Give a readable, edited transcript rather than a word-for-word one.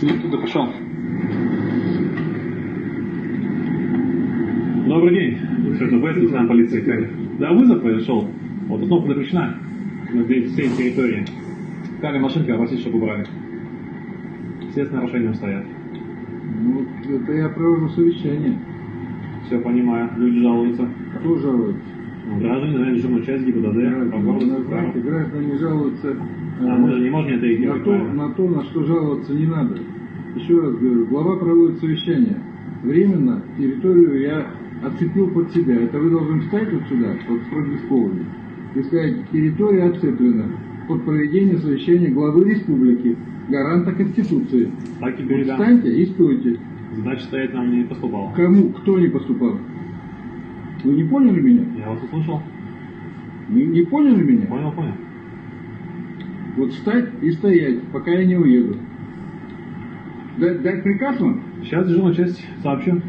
Ты оттуда пошел. Добрый день. Это ВС, лейтенант полиции Кали. Да, вызов произошел. Вот остановка запрещена на всей территории. Кали машинка, просить, чтобы убрали. Все с нарушением стоят. Ну, это я провожу совещание. Все понимаю. Люди жалуются. Кто жалуется? Ну, граждане, наверное, дежурную часть ГИБДД, по городу. Знаете, граждане жалуются Мы же не можем это игнорировать. на то, на что жаловаться не надо. Еще раз говорю, глава проводит совещание. Временно территорию я отцепил под себя. Это вы должны встать вот сюда, вот с Продисковыми, и сказать, территория отцеплена под проведение совещания главы республики, гаранта Конституции. Так и передам. Встаньте и стойте. Задача стоять нам не поступала. Кому? Кто не поступал? Вы не поняли меня? Я вас услышал. Не поняли меня? Понял. Вот встать и стоять, пока я не уеду. Дать приказ вам? Сейчас дежурную часть сообщу.